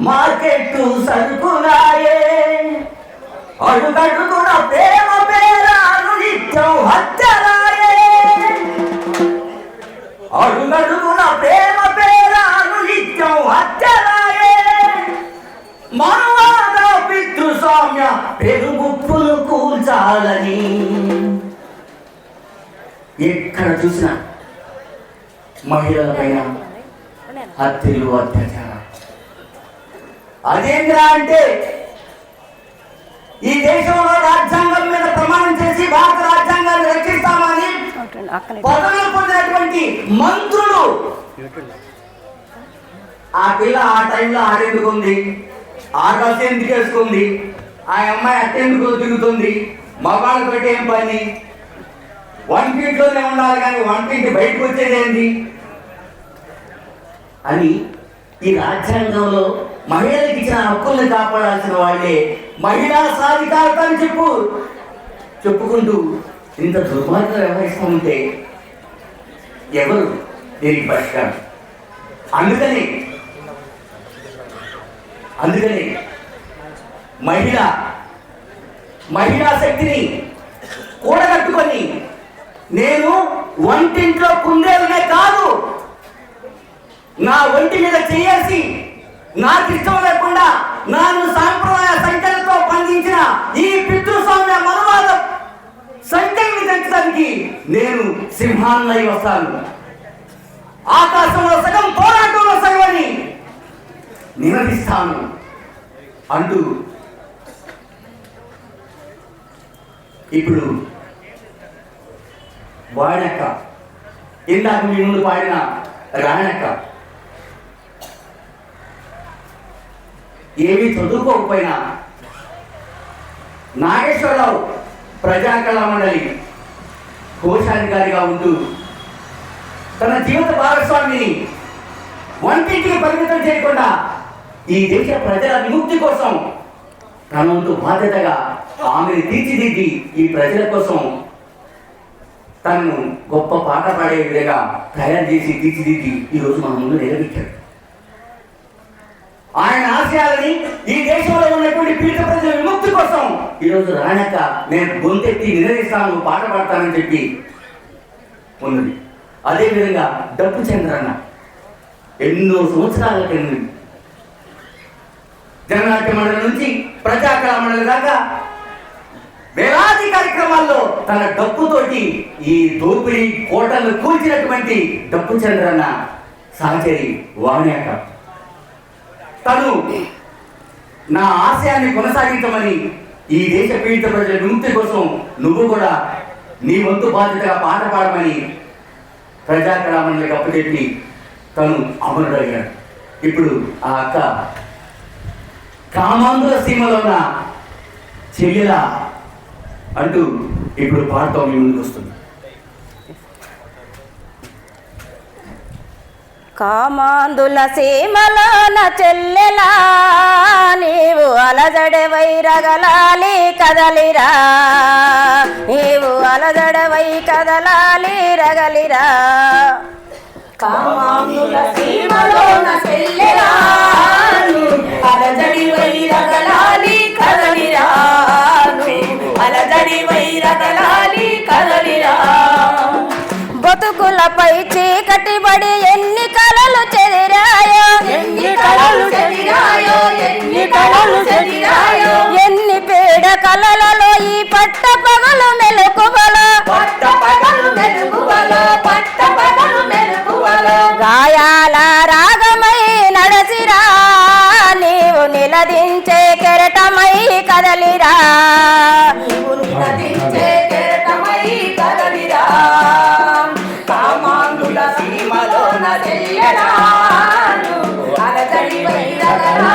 Market సరుకులాయే అడుగడుగున ప్రేమ పేరాలు నిత్యం హత్యలాయే అడుగడుగున ప్రేమ పేరాలు నిత్యం హత్యలాయే మనవాద పితృస్వామ్య పెరుగుప్పులు కూల్చాలని ఎక్కడ చూసినా మహిళల పైన హత్యలు అత్యాచారం. అదేంద్రా అంటే ఈ దేశంలో రాజ్యాంగం మీద ప్రమాణం చేసి భారత రాజ్యాంగాన్ని రక్షిస్తామని పదవులు పొందినటువంటి మంత్రులు ఆ పిల్ల ఆ టైంలో ఆడెందుకుంది, ఆకాశం ఎందుకు వేసుకుంది, ఆ అమ్మాయి అట్టెందుకు తిరుగుతుంది, మగాళ్ళతో ఏం పని, వంటింట్లోనే ఉండాలి కానీ వంటింటి బయటకు వచ్చేదేంటి అని ఈ రాజ్యాంగంలో మహిళలకు ఇచ్చిన హక్కుల్ని కాపాడాల్సిన వాళ్ళే మహిళా సాధికారత అని చెప్పుకుంటూ ఇంత దుర్మార్గంగా వ్యవహరిస్తూ ఉంటే ఎవరు దీనికి పరిష్కారం? అందుకని మహిళా శక్తిని కూడగట్టుకొని నేను వంటింట్లో కుందేలునే కాదు, నా ఒంటి మీద చేసి నాకు ఇష్టం లేకుండా నాను సాంప్రదాయ సంఖ్యలతో బంధించిన ఈ పితృస్వామ్య మనవాద సంఖ్యల్ని పెంచడానికి నేను సింహాన్నై వస్తాను, ఆకాశంలో సగం పోరాటంలో సగమని నినదిస్తాను అంటూ ఇప్పుడు వాడక్క, ఇందాక మీ ముందు పాడిన రాణక్క ఏమీ చదువుకోకపోయినా నాగేశ్వరరావు ప్రజాకళా మండలి కోశాధికారిగా ఉంటూ తన జీవిత భాగస్వామిని వంటింటికి పరిమితం చేయకుండా ఈ దేశ ప్రజల విముక్తి కోసం తన వంతు బాధ్యతగా ఆమెను తీర్చిదిద్ది ఈ ప్రజల కోసం తనను గొప్ప పాట పాడే విధంగా తయారు చేసి తీర్చిదిద్ది ఈరోజు మన ముందు నిలబెట్టాడు. ఆయన ఆశయాలని ఈ దేశంలో ఉన్నటువంటి పీడిత ప్రజల విముక్తి కోసం ఈరోజు రాణక్క నేను గొంతెత్తి నిలదీస్తాను, పాట పాడతానని చెప్పి ఉన్నది. అదేవిధంగా డప్పు చంద్రన్న ఎన్నో సంవత్సరాల కింద జననాట్య మండలి నుంచి ప్రజాకళా మండలి దాకా వేలాది కార్యక్రమాల్లో తన డప్పుతోటి ఈ దోపిడీ కోటలను కూల్చినటువంటి డప్పు చంద్రన్న సహచరి వాణ్యాక తను నా ఆశయాన్ని కొనసాగించమని ఈ దేశ పీడిత ప్రజల విముక్తి కోసం నువ్వు కూడా నీ వంతు బాధ్యతగా పాట పాడమని ప్రజాకళా మండలికి అప్పచెప్పి తను అమరుడయ్యాడు. ఇప్పుడు ఆ అక్క కామాంధ్ర సీమలో ఉన్న చెల్లెల అంటూ ఇప్పుడు పాటతో మీ ముందుకు వస్తుంది. కామాందుల సీమలోన చెల్లెలా నీవు అలజడవై రగలాలి కదలిరా, నీవు అలజడవై కదలాలి రగలిరా. కామాందుల సీమలోన చెల్లెలా అలజడివై రగలాలి కదలిరా, అలజడివై రగలాలి కదలిరా. బతుకులపై చీకటి పడి ఎన్ని కలలు చెదిరాయో, ఎన్ని కలలు చెదిరాయో, ఎన్ని కలలు చెదిరాయో. ఎన్ని పీడ కలలలో ఈ పట్ట పగలు మెలకువలో, పట్ట పగలు మెలకువలో, పట్ట పగలు మెలకువలో. గాయాల రాగమై నడసిరా, నీవు నిలదించే కెరటమై కదలిరా, నీవు నిలదించే కెరటమై కదలిరా. కామాంధుల సీమలోన చెల్లెలా అలజడివై రగలాలి